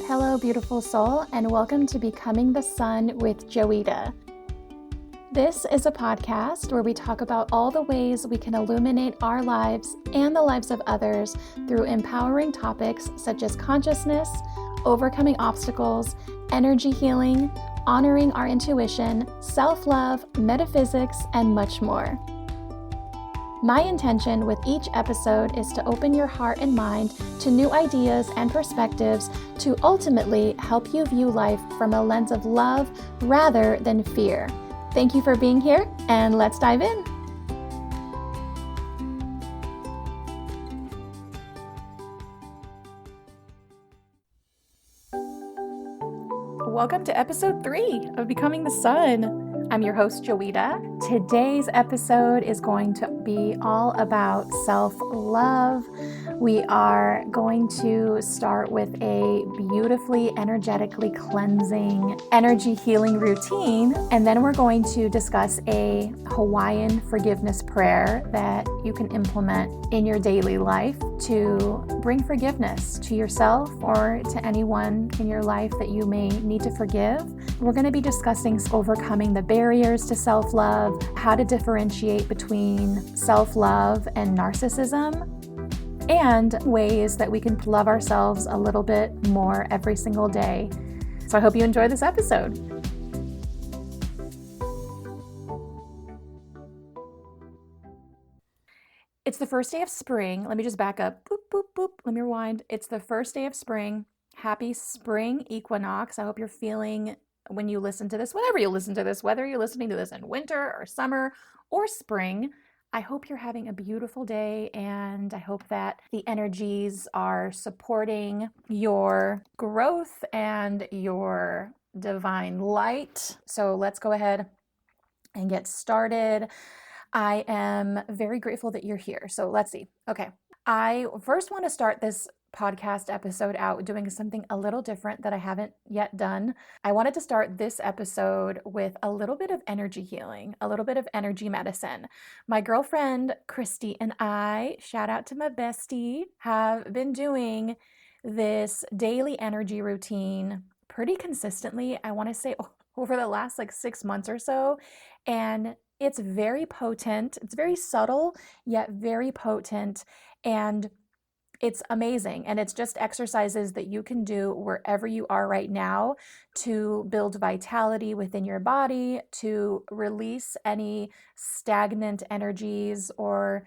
Hello, beautiful soul, and welcome to Becoming the Sun with Joita. This is a podcast where we talk about all the ways we can illuminate our lives and the lives of others through empowering topics such as consciousness, overcoming obstacles, energy healing, honoring our intuition, self-love, metaphysics, and much more. My intention with each episode is to open your heart and mind to new ideas and perspectives to ultimately help you view life from a lens of love rather than fear. Thank you for being here, and let's dive in. Welcome to episode 3 of Becoming the Sun. I'm your host, Joita. Today's episode is going to be all about self-love. We are going to start with a beautifully energetically cleansing energy healing routine, and then we're going to discuss a Hawaiian forgiveness prayer that you can implement in your daily life to bring forgiveness to yourself or to anyone in your life that you may need to forgive. We're going to be discussing overcoming the barriers to self-love, how to differentiate between self-love and narcissism, and ways that we can love ourselves a little bit more every single day. So I hope you enjoy this episode. It's the first day of spring. Let me just back up. Boop, boop, boop. Let me rewind. It's the first day of spring. Happy spring equinox. I hope you're feeling, when you listen to this, whenever you listen to this, whether you're listening to this in winter or summer or spring, I hope you're having a beautiful day, and I hope that the energies are supporting your growth and your divine light. So let's go ahead and get started. I am very grateful that you're here. So let's see. Okay. I first want to start this podcast episode out doing something a little different that I haven't yet done. I wanted to start this episode with a little bit of energy healing, a little bit of energy medicine. My girlfriend, Christy, and I, shout out to my bestie, have been doing this daily energy routine pretty consistently. I want to say over the last 6 months or so. And it's very potent. It's very subtle, yet very potent. And it's amazing. And it's just exercises that you can do wherever you are right now to build vitality within your body, to release any stagnant energies or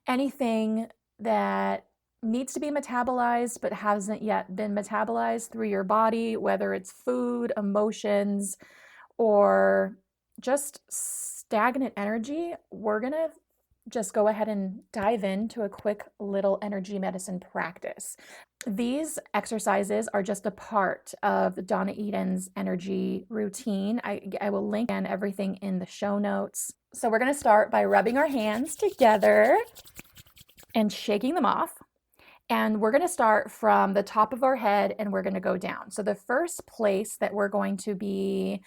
anything that needs to be metabolized but hasn't yet been metabolized through your body, whether it's food, emotions, or just stagnant energy. We're going to just go ahead and dive into a quick little energy medicine practice. These exercises are just a part of Donna Eden's energy routine. I will link and everything in the show notes. So we're going to start by rubbing our hands together and shaking them off. And we're going to start from the top of our head and we're going to go down. So the first place that we're going to be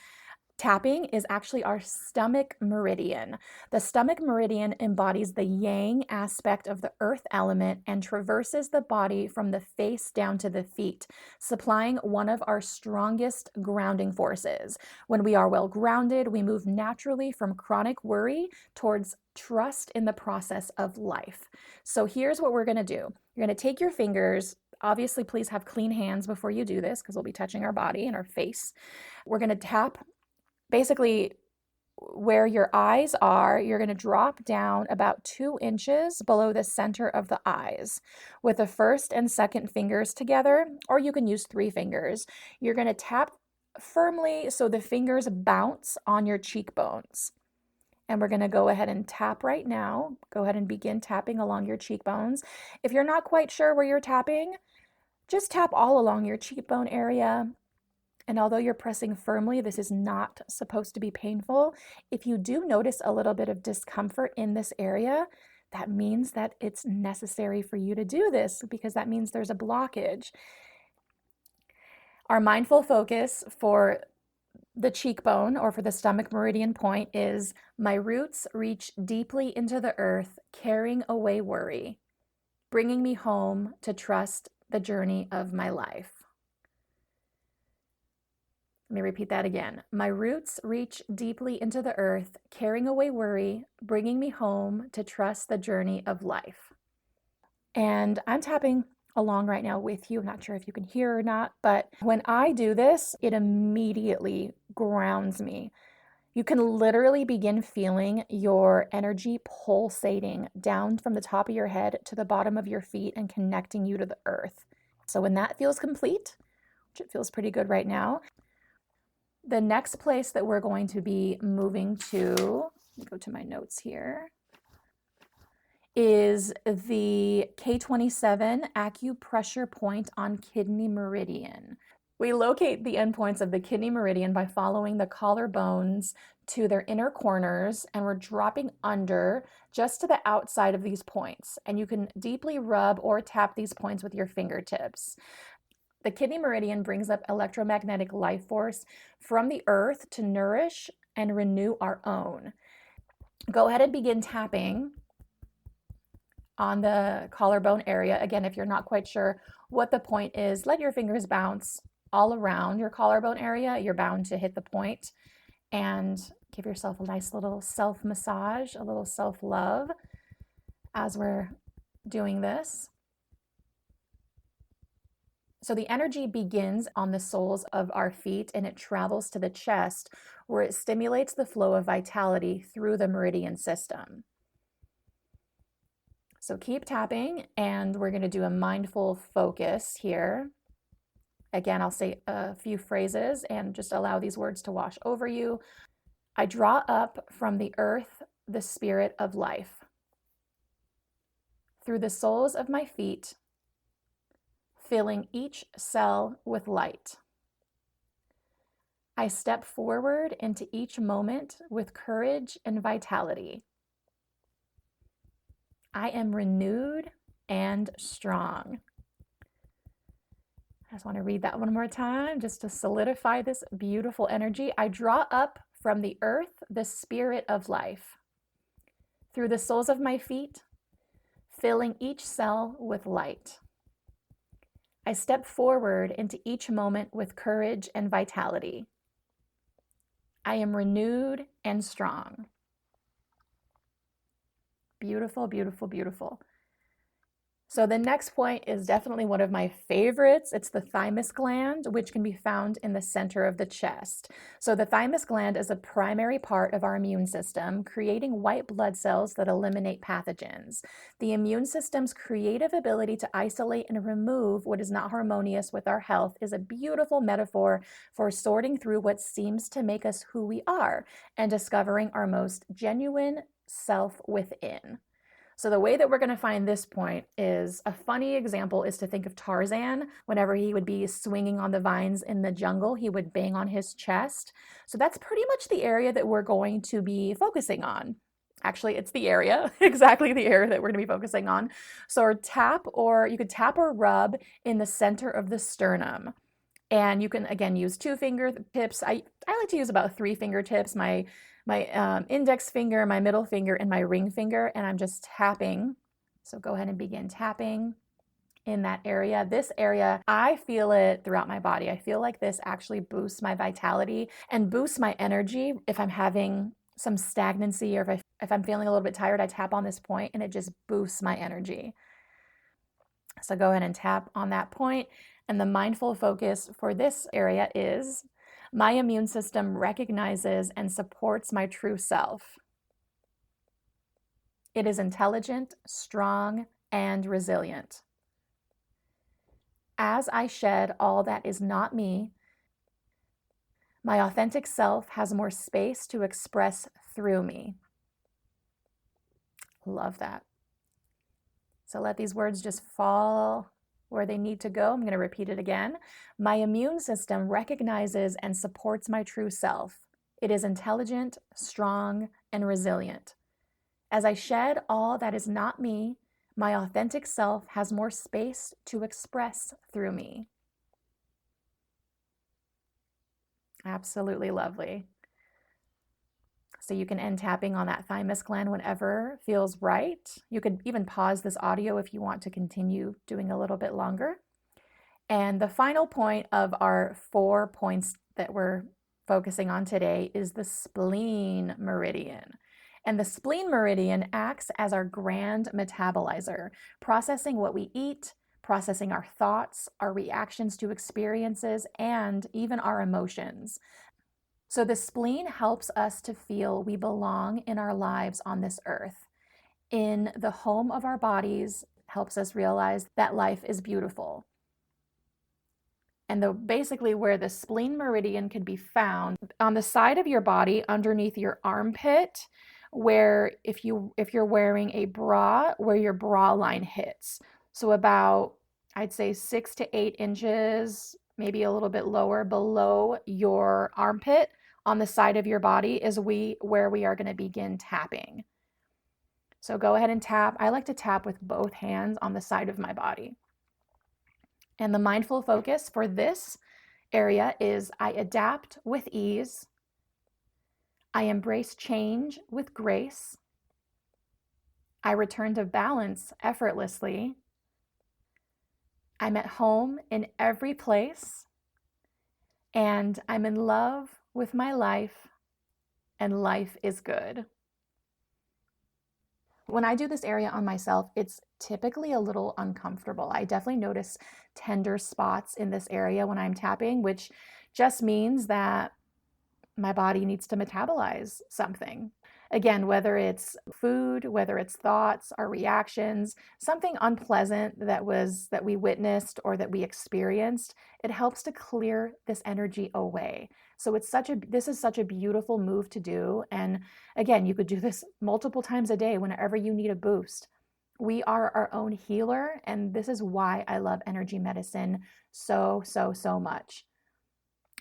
tapping is actually our stomach meridian. The stomach meridian embodies the yang aspect of the earth element and traverses the body from the face down to the feet, supplying one of our strongest grounding forces. When we are well grounded, we move naturally from chronic worry towards trust in the process of life. So here's what we're going to do. You're going to take your fingers. Obviously, please have clean hands before you do this because we'll be touching our body and our face. We're going to tap basically where your eyes are. You're going to drop down about 2 inches below the center of the eyes with the first and second fingers together, or you can use 3 fingers. You're going to tap firmly so the fingers bounce on your cheekbones. And we're going to go ahead and tap right now. Go ahead and begin tapping along your cheekbones. If you're not quite sure where you're tapping, just tap all along your cheekbone area. And although you're pressing firmly, this is not supposed to be painful. If you do notice a little bit of discomfort in this area, that means that it's necessary for you to do this because that means there's a blockage. Our mindful focus for the cheekbone or for the stomach meridian point is my roots reach deeply into the earth, carrying away worry, bringing me home to trust the journey of my life. Let me repeat that again. My roots reach deeply into the earth, carrying away worry, bringing me home to trust the journey of life. And I'm tapping along right now with you. I'm not sure if you can hear or not, but when I do this, it immediately grounds me. You can literally begin feeling your energy pulsating down from the top of your head to the bottom of your feet and connecting you to the earth. So when that feels complete, which it feels pretty good right now, the next place that we're going to be moving to, let me go to my notes here, is the K27 acupressure point on kidney meridian. We locate the endpoints of the kidney meridian by following the collarbones to their inner corners, and we're dropping under just to the outside of these points. And you can deeply rub or tap these points with your fingertips. The kidney meridian brings up electromagnetic life force from the earth to nourish and renew our own. Go ahead and begin tapping on the collarbone area. Again, if you're not quite sure what the point is, let your fingers bounce all around your collarbone area. You're bound to hit the point, and give yourself a nice little self-massage, a little self-love as we're doing this. So the energy begins on the soles of our feet and it travels to the chest, where it stimulates the flow of vitality through the meridian system. So keep tapping, and we're going to do a mindful focus here. Again, I'll say a few phrases and just allow these words to wash over you. I draw up from the earth the spirit of life. Through the soles of my feet, filling each cell with light. I step forward into each moment with courage and vitality. I am renewed and strong. I just want to read that one more time just to solidify this beautiful energy. I draw up from the earth the spirit of life. Through the soles of my feet, filling each cell with light. I step forward into each moment with courage and vitality. I am renewed and strong. Beautiful, beautiful, beautiful. So the next point is definitely one of my favorites. It's the thymus gland, which can be found in the center of the chest. So the thymus gland is a primary part of our immune system, creating white blood cells that eliminate pathogens. The immune system's creative ability to isolate and remove what is not harmonious with our health is a beautiful metaphor for sorting through what seems to make us who we are and discovering our most genuine self within. So the way that we're going to find this point is, a funny example is to think of Tarzan. Whenever he would be swinging on the vines in the jungle, he would bang on his chest. So that's pretty much the area that we're going to be focusing on. Actually, it's the area, exactly the area that we're going to be focusing on. So you could tap or rub in the center of the sternum. And you can, again, use 2 fingertips. I like to use about 3 fingertips. My index finger, my middle finger, and my ring finger, and I'm just tapping. So go ahead and begin tapping in that area. This area, I feel it throughout my body. I feel like this actually boosts my vitality and boosts my energy. If I'm having some stagnancy, or if I'm feeling a little bit tired, I tap on this point and it just boosts my energy. So go ahead and tap on that point. And the mindful focus for this area is, my immune system recognizes and supports my true self. It is intelligent, strong, and resilient. As I shed all that is not me, my authentic self has more space to express through me. Love that. So let these words just fall where they need to go. I'm going to repeat it again. My immune system recognizes and supports my true self. It is intelligent, strong, and resilient. As I shed all that is not me, my authentic self has more space to express through me. Absolutely lovely. So you can end tapping on that thymus gland whenever feels right. You could even pause this audio if you want to continue doing a little bit longer. And the final point of our 4 points that we're focusing on today is the spleen meridian. And the spleen meridian acts as our grand metabolizer, processing what we eat, processing our thoughts, our reactions to experiences, and even our emotions. So the spleen helps us to feel we belong in our lives on this earth. In the home of our bodies, helps us realize that life is beautiful. And basically where the spleen meridian can be found on the side of your body underneath your armpit, where if you're wearing a bra, where your bra line hits. So about, I'd say 6 to 8 inches, maybe a little bit lower below your armpit on the side of your body is where we are going to begin tapping. So go ahead and tap. I like to tap with both hands on the side of my body. And the mindful focus for this area is I adapt with ease. I embrace change with grace. I return to balance effortlessly. I'm at home in every place. And I'm in love with my life, and life is good. When I do this area on myself, it's typically a little uncomfortable. I definitely notice tender spots in this area when I'm tapping, which just means that my body needs to metabolize something. Again, whether it's food, whether it's thoughts, our reactions, something unpleasant that we witnessed or that we experienced, it helps to clear this energy away. So this is such a beautiful move to do. And again, you could do this multiple times a day whenever you need a boost. We are our own healer, and this is why I love energy medicine so, so, so much.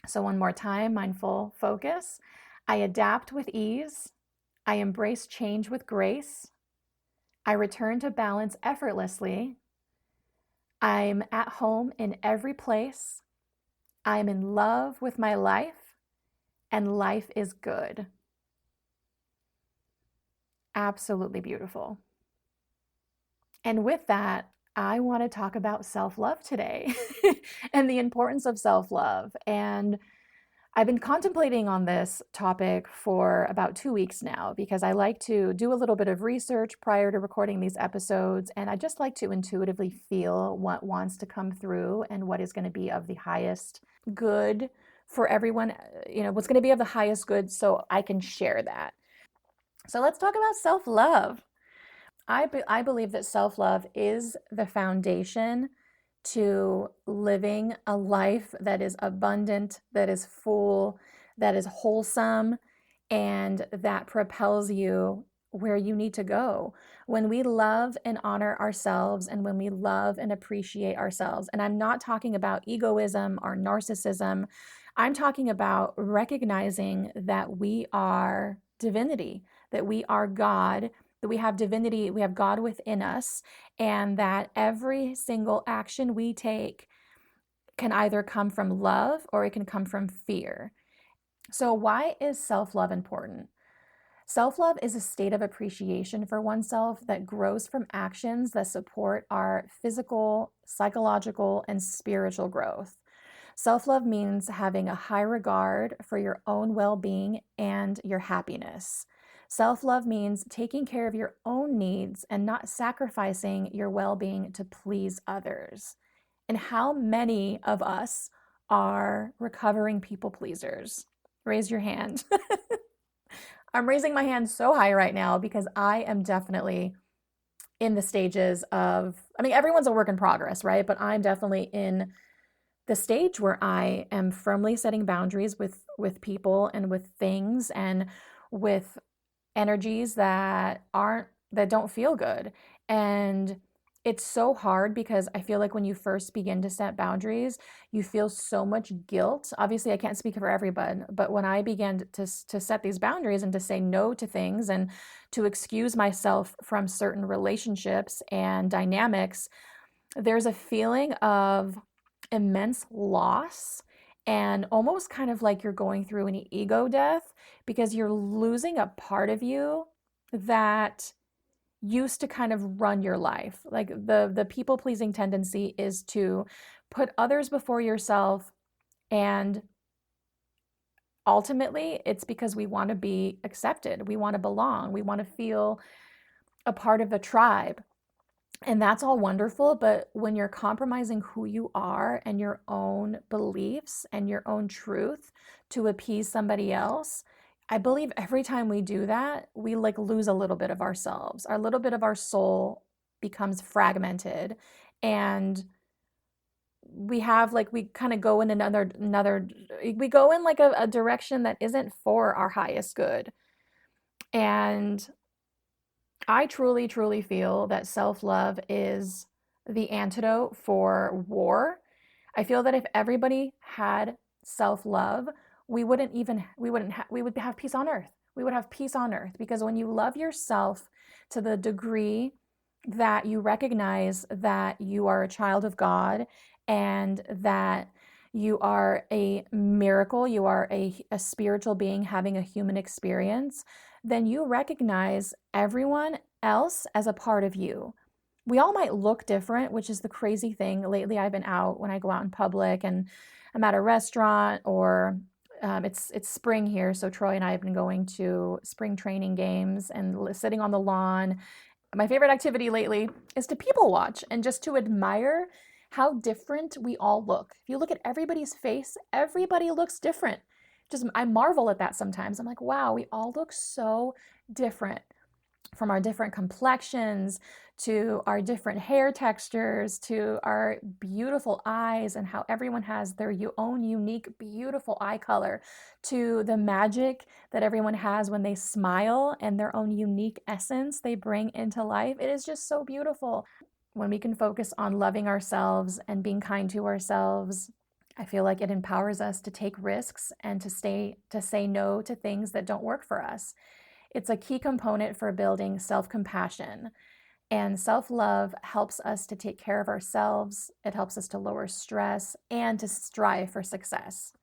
So one more time, mindful focus. I adapt with ease. I embrace change with grace. I return to balance effortlessly. I'm at home in every place. I'm in love with my life, and life is good. Absolutely beautiful. And with that, I want to talk about self-love today and the importance of self-love. And I've been contemplating on this topic for about 2 weeks now because I like to do a little bit of research prior to recording these episodes. And I just like to intuitively feel what wants to come through and what is going to be of the highest good for everyone, what's going to be of the highest good so I can share that. So let's talk about self-love. I believe that self-love is the foundation to living a life that is abundant, that is full, that is wholesome, and that propels you where you need to go. When we love and honor ourselves, and when we love and appreciate ourselves, and I'm not talking about egoism or narcissism, I'm talking about recognizing that we are divinity, that we are God, that we have divinity, we have God within us, and that every single action we take can either come from love or it can come from fear. So why is self-love important? Self-love is a state of appreciation for oneself that grows from actions that support our physical, psychological, and spiritual growth. Self-love means having a high regard for your own well-being and your happiness. Self-love means taking care of your own needs and not sacrificing your well-being to please others. And how many of us are recovering people pleasers? Raise your hand. I'm raising my hand so high right now because I am definitely in the stages of, everyone's a work in progress, right? But I'm definitely in the stage where I am firmly setting boundaries with people and with things and with energies that don't feel good. And it's so hard because I feel like when you first begin to set boundaries, you feel so much guilt. Obviously, I can't speak for everyone, but when I began to set these boundaries and to say no to things and to excuse myself from certain relationships and dynamics, there's a feeling of immense loss and almost kind of like you're going through an ego death because you're losing a part of you that used to kind of run your life. Like the people-pleasing tendency is to put others before yourself and ultimately, it's because we want to be accepted. We want to belong. We want to feel a part of a tribe. And that's all wonderful. But when you're compromising who you are and your own beliefs and your own truth to appease somebody else, I believe every time we do that, we like lose a little bit of ourselves. Our little bit of our soul becomes fragmented, and we have like we kind of go in another we go in like a direction that isn't for our highest good. And I truly, truly feel that self-love is the antidote for war. I feel that if everybody had self-love, we would have peace on earth. We would have peace on earth, because when you love yourself to the degree that you recognize that you are a child of God and that you are a miracle, you are a spiritual being having a human experience, then you recognize everyone else as a part of you. We all might look different, which is the crazy thing. Lately, I've been out when I go out in public and I'm at a restaurant, or it's spring here, so Troy and I have been going to spring training games and sitting on the lawn. My favorite activity lately is to people watch and just to admire how different we all look. If you look at everybody's face, everybody looks different. Just I marvel at that sometimes. I'm like, wow, we all look so different, from our different complexions to our different hair textures to our beautiful eyes and how everyone has their own unique, beautiful eye color, to the magic that everyone has when they smile and their own unique essence they bring into life. It is just so beautiful. When we can focus on loving ourselves and being kind to ourselves, I feel like it empowers us to take risks and to say no to things that don't work for us. It's a key component for building self-compassion. And self-love helps us to take care of ourselves. It helps us to lower stress and to strive for success.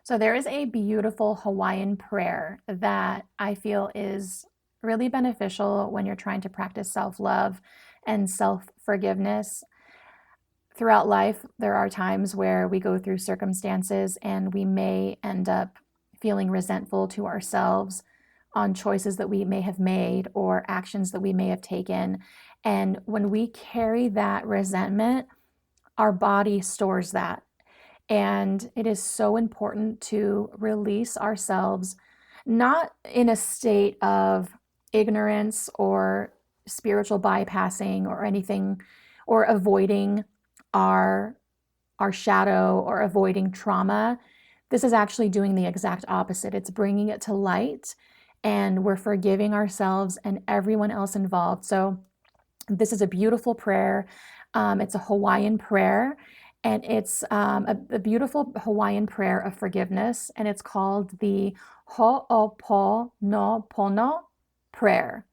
So there is a beautiful Hawaiian prayer that I feel is really beneficial when you're trying to practice self-love and self-forgiveness. Throughout life, there are times where we go through circumstances and we may end up feeling resentful to ourselves on choices that we may have made or actions that we may have taken. And when we carry that resentment, our body stores that. And it is so important to release ourselves, not in a state of ignorance or spiritual bypassing or anything, or avoiding our shadow or avoiding trauma. This is actually doing the exact opposite. It's bringing it to light, and we're forgiving ourselves and everyone else involved. So this is a beautiful prayer. It's a Hawaiian prayer, and it's a beautiful Hawaiian prayer of forgiveness, and it's called the Ho'oponopono prayer.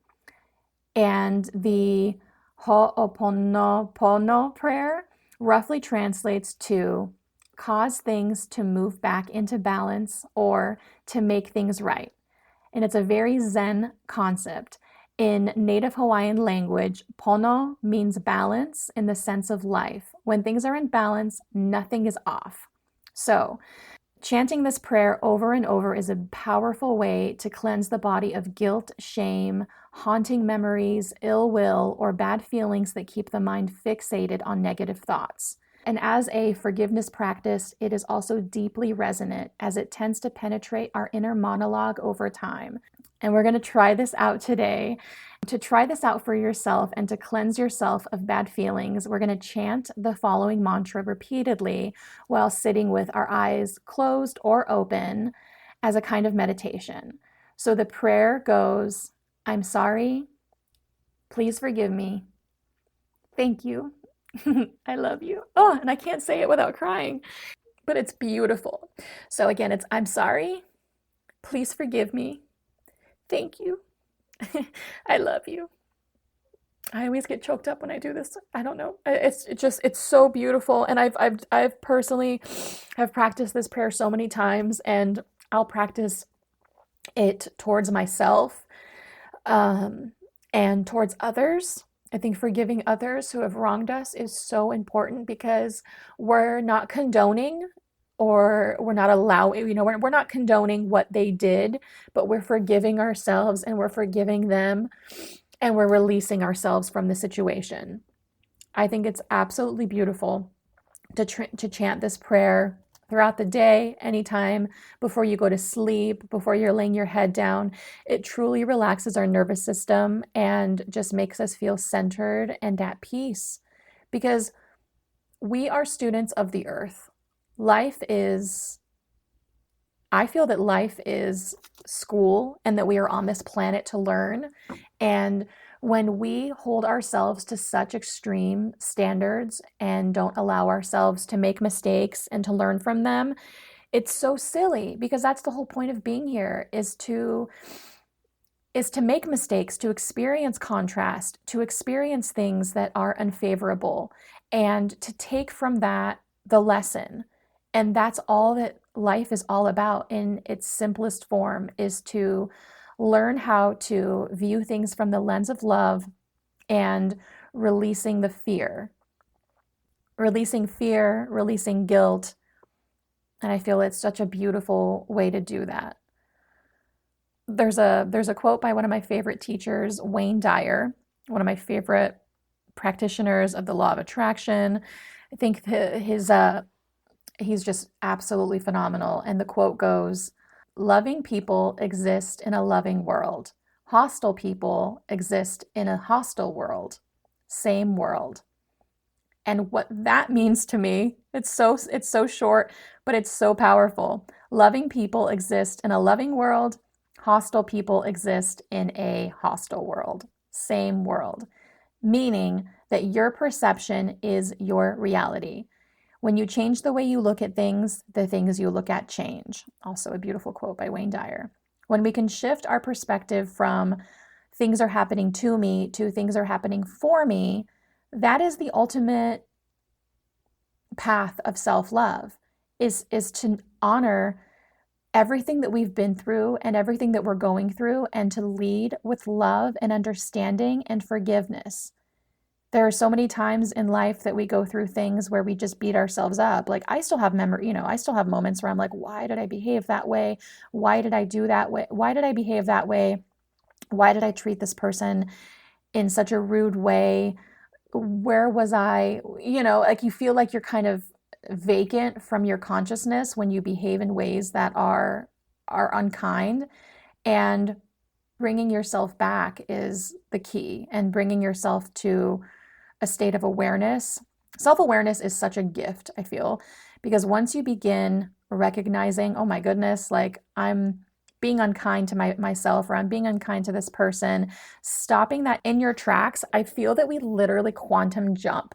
And the Ho'oponopono prayer roughly translates to cause things to move back into balance or to make things right. And it's a very Zen concept. In Native Hawaiian language, pono means balance in the sense of life. When things are in balance, nothing is off. So, chanting this prayer over and over is a powerful way to cleanse the body of guilt, shame, haunting memories, ill will, or bad feelings that keep the mind fixated on negative thoughts. And as a forgiveness practice, it is also deeply resonant as it tends to penetrate our inner monologue over time. And we're going to try this out today. To try this out for yourself and to cleanse yourself of bad feelings, we're going to chant the following mantra repeatedly while sitting with our eyes closed or open as a kind of meditation. So the prayer goes, I'm sorry. Please forgive me. Thank you. I love you. Oh, and I can't say it without crying, but it's beautiful. So again, it's I'm sorry. Please forgive me. Thank you. I love you. I always get choked up when I do this. I don't know. It's so beautiful, and I've personally have practiced this prayer so many times, and I'll practice it towards myself, and towards others. I think forgiving others who have wronged us is so important because we're not condoning or we're not allowing, we're not condoning what they did, but we're forgiving ourselves and we're forgiving them and we're releasing ourselves from the situation. I think it's absolutely beautiful to chant this prayer throughout the day, anytime, before you go to sleep, before you're laying your head down. It truly relaxes our nervous system and just makes us feel centered and at peace because we are students of the earth. Life is, I feel that life is school and that we are on this planet to learn. And when we hold ourselves to such extreme standards and don't allow ourselves to make mistakes and to learn from them, it's so silly because that's the whole point of being here is to make mistakes, to experience contrast, to experience things that are unfavorable, and to take from that the lesson. And that's all that life is all about in its simplest form, is to learn how to view things from the lens of love and releasing the fear, releasing guilt. And I feel it's such a beautiful way to do that. There's a quote by one of my favorite teachers, Wayne Dyer, one of my favorite practitioners of the law of attraction. I think he's just absolutely phenomenal. And the quote goes, "Loving people exist in a loving world. Hostile people exist in a hostile world. Same world." And what that means to me, it's so short, but it's so powerful. Loving people exist in a loving world. Hostile people exist in a hostile world. Same world. Meaning that your perception is your reality. When you change the way you look at things, the things you look at change. Also a beautiful quote by Wayne Dyer. When we can shift our perspective from things are happening to me to things are happening for me, that is the ultimate path of self-love, is to honor everything that we've been through and everything that we're going through, and to lead with love and understanding and forgiveness. There are so many times in life that we go through things where we just beat ourselves up. Like I still have I still have moments where I'm like, why did I behave that way? Why did I do that way? Why did I behave that way? Why did I treat this person in such a rude way? Where was I? Like you feel like you're kind of vacant from your consciousness when you behave in ways that are unkind. And bringing yourself back is the key, and bringing yourself to a state of awareness. Self-awareness is such a gift, I feel, because once you begin recognizing, oh my goodness, like I'm being unkind to myself, or I'm being unkind to this person, stopping that in your tracks, I feel that we literally quantum jump.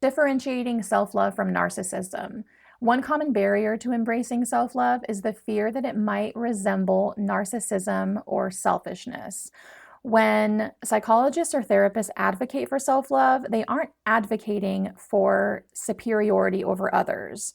Differentiating self-love from narcissism. One common barrier to embracing self-love is the fear that it might resemble narcissism or selfishness. When psychologists or therapists advocate for self-love, they aren't advocating for superiority over others.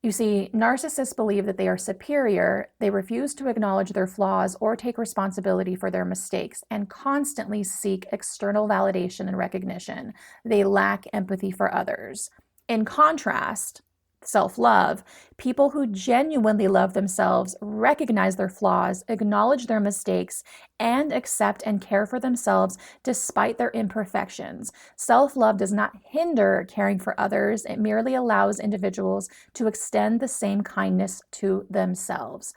You see, narcissists believe that they are superior, they refuse to acknowledge their flaws or take responsibility for their mistakes, and constantly seek external validation and recognition. They lack empathy for others. In contrast, self-love, people who genuinely love themselves recognize their flaws, acknowledge their mistakes, and accept and care for themselves despite their imperfections. Self-love does not hinder caring for others. It merely allows individuals to extend the same kindness to themselves.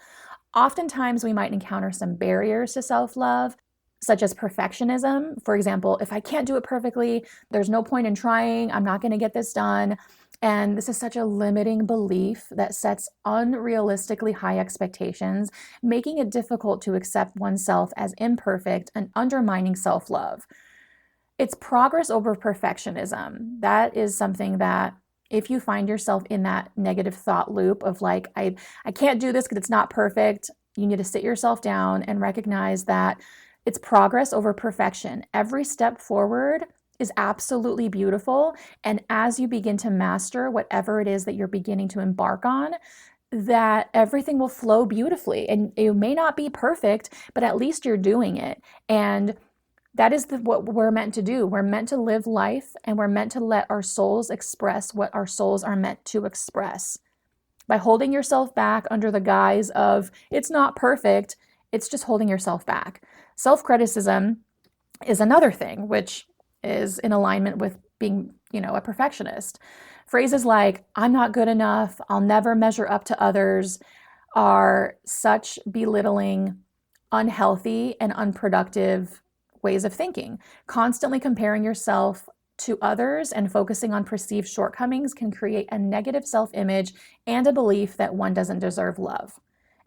Oftentimes, we might encounter some barriers to self-love, such as perfectionism. For example, if I can't do it perfectly, there's no point in trying, I'm not going to get this done. And this is such a limiting belief that sets unrealistically high expectations, making it difficult to accept oneself as imperfect and undermining self-love. It's progress over perfectionism. That is something that, if you find yourself in that negative thought loop of like, I can't do this because it's not perfect, you need to sit yourself down and recognize that it's progress over perfection. Every step forward is absolutely beautiful. And as you begin to master whatever it is that you're beginning to embark on, that everything will flow beautifully. And it may not be perfect, but at least you're doing it. And That is what we're meant to do. We're meant to live life, and we're meant to let our souls express what our souls are meant to express. By holding yourself back under the guise of it's not perfect, it's just holding yourself back. Self-criticism is another thing, which is in alignment with being, a perfectionist. Phrases like, I'm not good enough, I'll never measure up to others, are such belittling, unhealthy, and unproductive ways of thinking. Constantly comparing yourself to others and focusing on perceived shortcomings can create a negative self-image and a belief that one doesn't deserve love.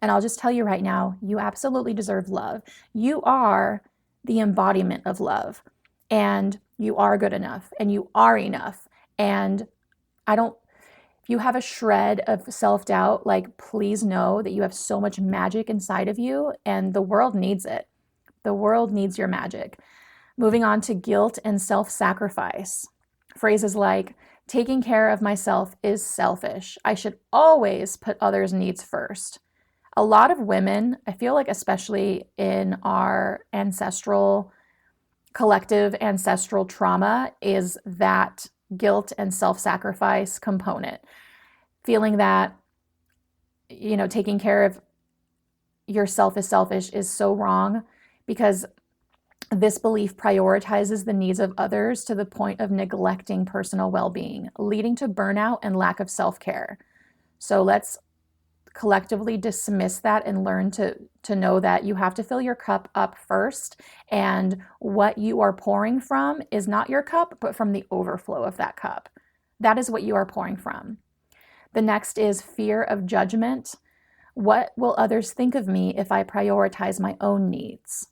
And I'll just tell you right now, you absolutely deserve love. You are the embodiment of love, and you are good enough, and you are enough. And if you have a shred of self-doubt, like, please know that you have so much magic inside of you, and the world needs it. The world needs your magic. Moving on to guilt and self-sacrifice. Phrases like, taking care of myself is selfish. I should always put others' needs first. A lot of women, I feel like, especially in our collective ancestral trauma, is that guilt and self-sacrifice component. Feeling that, taking care of yourself is selfish is so wrong, because this belief prioritizes the needs of others to the point of neglecting personal well-being, leading to burnout and lack of self-care. So let's collectively dismiss that and learn to know that you have to fill your cup up first, and what you are pouring from is not your cup, but from the overflow of that cup. That is what you are pouring from. The next is fear of judgment. What will others think of me if I prioritize my own needs?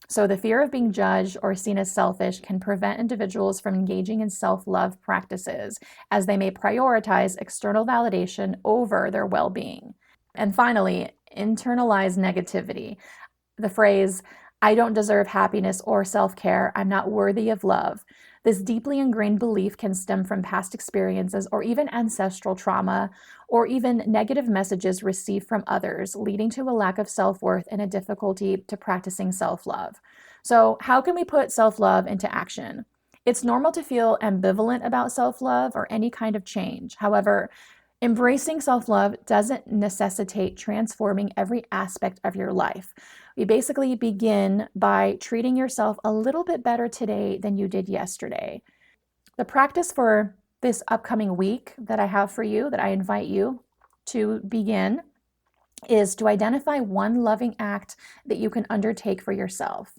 So the fear of being judged or seen as selfish can prevent individuals from engaging in self-love practices, as they may prioritize external validation over their well-being. And finally, internalize negativity. The phrase, I don't deserve happiness or self-care, I'm not worthy of love. This deeply ingrained belief can stem from past experiences or even ancestral trauma, or even negative messages received from others, leading to a lack of self-worth and a difficulty to practicing self-love. So how can we put self-love into action? It's normal to feel ambivalent about self-love or any kind of change. However, embracing self-love doesn't necessitate transforming every aspect of your life. We basically begin by treating yourself a little bit better today than you did yesterday. The practice for this upcoming week that I have for you, that I invite you to begin, is to identify one loving act that you can undertake for yourself.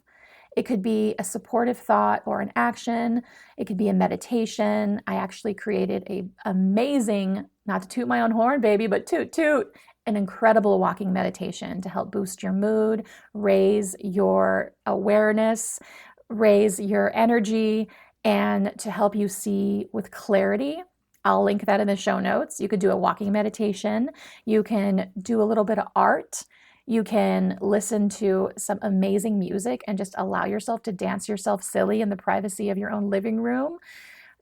It could be a supportive thought or an action. It could be a meditation. I actually created an amazing, not to toot my own horn, baby, but toot, toot, an incredible walking meditation to help boost your mood, raise your awareness, raise your energy, and to help you see with clarity. I'll link that in the show notes. You could do a walking meditation. You can do a little bit of art. You can listen to some amazing music and just allow yourself to dance yourself silly in the privacy of your own living room.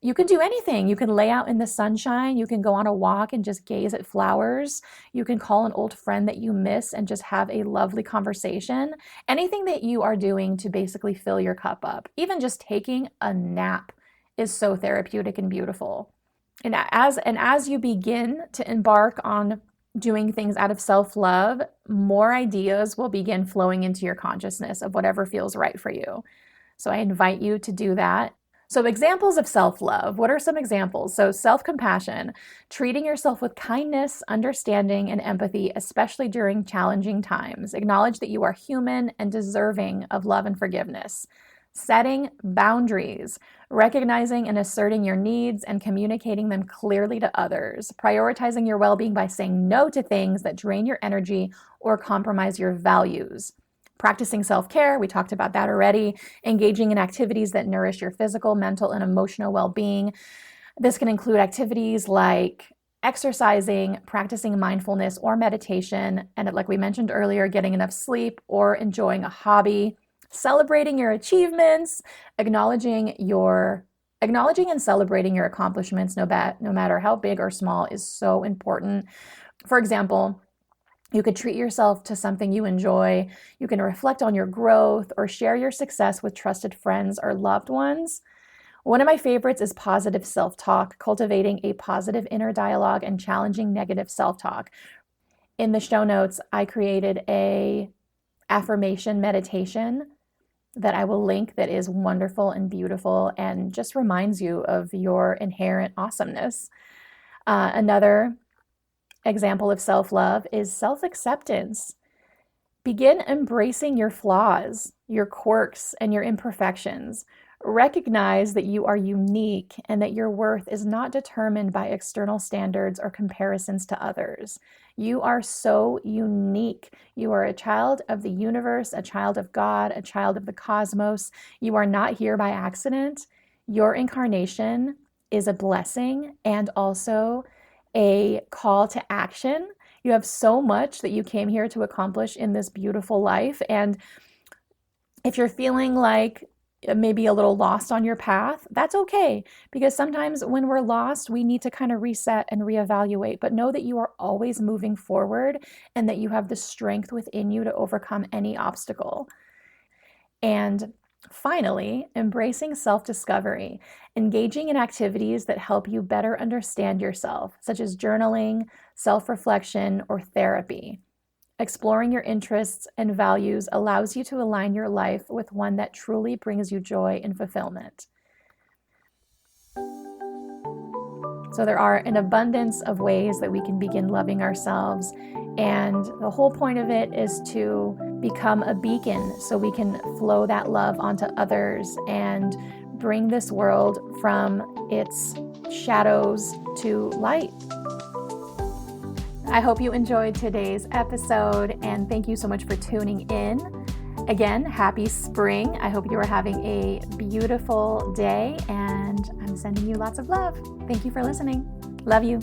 You can do anything. You can lay out in the sunshine. You can go on a walk and just gaze at flowers. You can call an old friend that you miss and just have a lovely conversation. Anything that you are doing to basically fill your cup up. Even just taking a nap is so therapeutic and beautiful. And as you begin to embark on doing things out of self-love, more ideas will begin flowing into your consciousness of whatever feels right for you. So I invite you to do that. So examples of self-love, what are some examples? So self-compassion, treating yourself with kindness, understanding, and empathy, especially during challenging times. Acknowledge that you are human and deserving of love and forgiveness. Setting boundaries, recognizing and asserting your needs and communicating them clearly to others. Prioritizing your well-being by saying no to things that drain your energy or compromise your values. Practicing self-care, we talked about that already. Engaging in activities that nourish your physical, mental, and emotional well-being. This can include activities like exercising, practicing mindfulness or meditation, and like we mentioned earlier, getting enough sleep or enjoying a hobby. Celebrating your achievements, acknowledging and celebrating your accomplishments, no matter how big or small, is so important. For example, You could treat yourself to something you enjoy. You can reflect on your growth or share your success with trusted friends or loved ones. One of my favorites is positive self-talk, cultivating a positive inner dialogue and challenging negative self-talk. In the show notes, I created a affirmation meditation that I will link that is wonderful and beautiful and just reminds you of your inherent awesomeness. Another example of self-love is self-acceptance. Begin embracing your flaws, your quirks, and your imperfections. Recognize that you are unique and that your worth is not determined by external standards or comparisons to others. You are so unique. You are a child of the universe, a child of God, a child of the cosmos. You are not here by accident. Your incarnation is a blessing and also a call to action. You have so much that you came here to accomplish in this beautiful life. And if you're feeling like maybe a little lost on your path, that's okay. Because sometimes when we're lost, we need to kind of reset and reevaluate. But know that you are always moving forward and that you have the strength within you to overcome any obstacle. And finally, embracing self-discovery, engaging in activities that help you better understand yourself, such as journaling, self-reflection, or therapy. Exploring your interests and values allows you to align your life with one that truly brings you joy and fulfillment. So there are an abundance of ways that we can begin loving ourselves. And the whole point of it is to become a beacon so we can flow that love onto others and bring this world from its shadows to light. I hope you enjoyed today's episode, and thank you so much for tuning in. Again, happy spring. I hope you are having a beautiful day, and I'm sending you lots of love. Thank you for listening. Love you.